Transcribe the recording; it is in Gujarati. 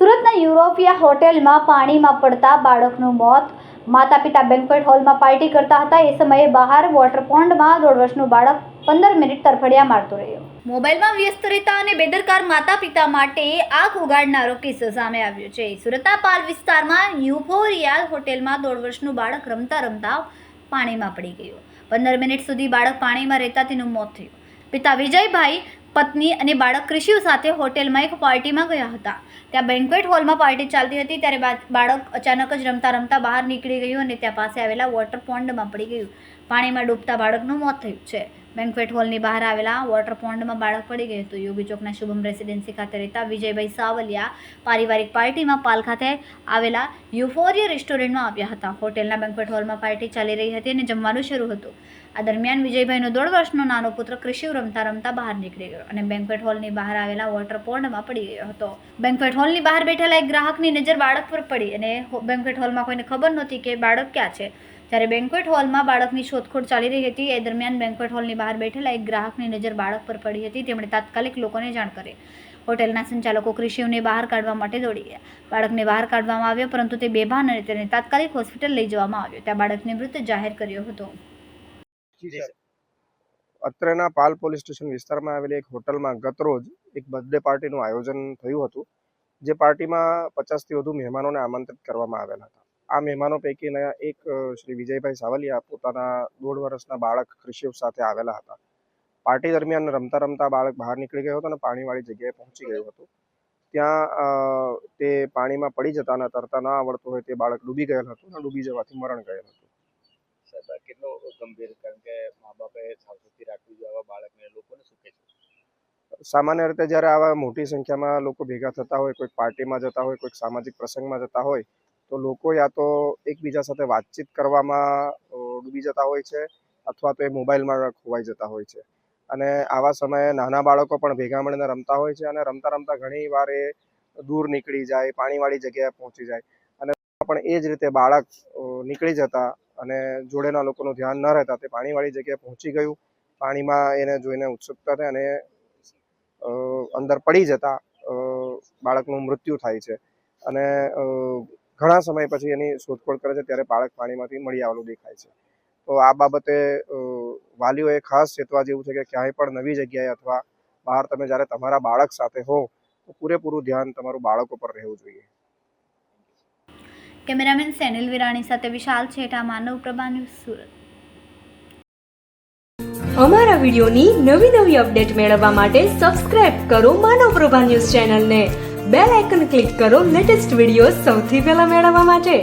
સુરતના યુરોપિયા હોટેલમાં પાણીમાં પડતા બાળકનું મોત. માતા પિતા બેન્ક્વેટ હોલમાં પાર્ટી કરતા હતા. એ સમયે બહાર વોટર પોન્ડમાં 1.5 વર્ષનું બાળક 15 મિનિટ તરફડિયા મારતો રહ્યો. મોબાઈલમાં વ્યસ્ત રહેતા અને બેદરકાર માતા પિતા માટે આંખ ઉગાડનારો કિસ્સો સામે આવ્યો છે. સુરતના પાલ વિસ્તારમાં યુફોરિયા હોટેલમાં 1.5 વર્ષનું બાળક રમતા રમતા પાણીમાં પડી ગયું. 15 મિનિટ સુધી બાળક પાણીમાં રહેતા તેનું મોત થયું. પિતા વિજયભાઈ, પત્ની અને બાળક ક્રિશિવ સાથે હોટેલમાં એક પાર્ટીમાં ગયા હતા. ત્યાં બેન્ક્વેટ હોલમાં પાર્ટી ચાલતી હતી ત્યારે બાળક અચાનક જ રમતા રમતા બહાર નીકળી ગયું અને ત્યાં પાસે આવેલા વોટર પોન્ડમાં પડી ગયું. પાણીમાં ડૂબતા બાળકનું મોત થયું છે. બેન્ક્વેટ હોલની બહાર આવેલા વોટર પોન્ડમાં બાળક પડી ગયું હતું. યોગી ચોકના શુભમ રેસિડેન્સી ખાતે રહેતા વિજયભાઈ સાવલિયા પારિવારિક પાર્ટીમાં પાલ ખાતે આવેલા યુફોરિયા રેસ્ટોરન્ટમાં આવ્યા હતા. હોટેલના બેન્ક્વેટ હોલમાં પાર્ટી ચાલી રહી હતી અને જમવાનું શરૂ હતું. આ દરમિયાન વિજયભાઈનો 1.5 વર્ષનો નાનો પુત્ર ક્રિશિવ રમતા રમતા બહાર નીકળી ગયો અને બેન્ક્વેટ હોલની બહાર આવેલા વોટર પોન્ડમાં પડી ગયો હતો. બેન્ક્વેટ હોલની બહાર બેઠેલા એક ગ્રાહકની નજર બાળક પર પડી અને બેન્ક્વેટ હોલમાં કોઈને ખબર નહોતી કે બાળક ક્યાં છે. જ્યારે બેન્ક્વેટ હોલમાં બાળકની શોધખોળ ચાલી રહી હતી એ દરમિયાન બેન્ક્વેટ હોલની બહાર બેઠેલા એક ગ્રાહકની નજર બાળક પર પડી હતી. તેમણે તાત્કાલિક લોકોને જાણ કરી. હોટેલના સંચાલકો ક્રિશિવને બહાર કાઢવા માટે દોડી ગયા. બાળકને બહાર કાઢવામાં આવ્યો પરંતુ તે બેભાન અને તેને તાત્કાલિક હોસ્પિટલ લઈ જવામાં આવ્યો. ત્યાં બાળકને મૃત જાહેર કર્યો હતો. અત્રેના પાલ પોલીસ સ્ટેશન વિસ્તારમાં આવેલી એક હોટલમાં ગત રોજ એક બર્થડે પાર્ટીનું આયોજન થયું હતું. જે પાર્ટીમાં 50થી વધુ મહેમાનોને આમંત્રિત કરવામાં આવેલા હતા. આ મહેમાનો પૈકીના એક શ્રી વિજયભાઈ સાવલિયા પોતાના 1.5 વર્ષના બાળક ક્રિશિવ સાથે આવેલા હતા. પાર્ટી દરમિયાન રમતા રમતા બાળક બહાર નીકળી ગયો હતો અને પાણીવાળી જગ્યાએ પહોંચી ગયું હતું. ત્યાં તે પાણીમાં પડી જતા અને તરતા ન આવડતું હોય તે બાળક ડૂબી ગયેલ હતું અને ડૂબી જવાથી મરણ ગયેલ હતું. કેટલો ગંભીર, કારણ કે મા બાપે સાવચેતી રાખવી જોઈએ આવા બાળકને, લોકોને શું કહેશો? સામાન્ય રીતે જ્યારે આવા મોટી સંખ્યામાં લોકો ભેગા થતા હોય, કોઈક પાર્ટીમાં જતા હોય, કોઈક સામાજિક પ્રસંગમાં જતા હોય તો લોકો યા તો એકબીજા સાથે વાતચીત કરવામાં ડૂબી જતા હોય છે અથવા તો એ મોબાઈલમાં ખોવાઈ જતા હોય છે. અને આવા સમયે નાના બાળકો પણ ભેગા મળીને રમતા હોય છે અને રમતા રમતા ઘણી વાર એ દૂર નીકળી જાય, પાણીવાળી જગ્યાએ પહોંચી જાય અને પણ એ જ રીતે બાળક નીકળી જતા અને જોડેના લોકોનું ધ્યાન ન રહેતા તે પાણીવાળી જગ્યાએ પહોંચી ગયું. પાણીમાં એને જોઈને ઉત્સુકતા થઈ અને અંદર પડી જતા બાળકનું મૃત્યુ થાય છે. અને ઘણા સમય પછી એની શોધખોળ કરે છે ત્યારે બાળક પાણીમાંથી મળી આવેલું દેખાય છે. તો આ બાબતે વાલીઓએ ખાસ ચેતવા જેવું છે કે ક્યાંય પણ નવી જગ્યાએ અથવા બહાર તમે જ્યારે તમારા બાળક સાથે હો તો પૂરેપૂરું ધ્યાન તમારું બાળકો પર રહેવું જોઈએ. કેમેરામેન સેનિલ વિરાણી સાથે વિશાલ છેઠા, માનવ પ્રભા ન્યૂઝ, સુરત. અમારા વિડિયોની નવી નવી અપડેટ મેળવવા માટે સબસ્ક્રાઇબ કરો માનવ પ્રભા ન્યૂઝ ચેનલને. બેલ આઇકન ક્લિક કરો લેટેસ્ટ વિડીયો સૌથી પહેલા મેળવવા માટે.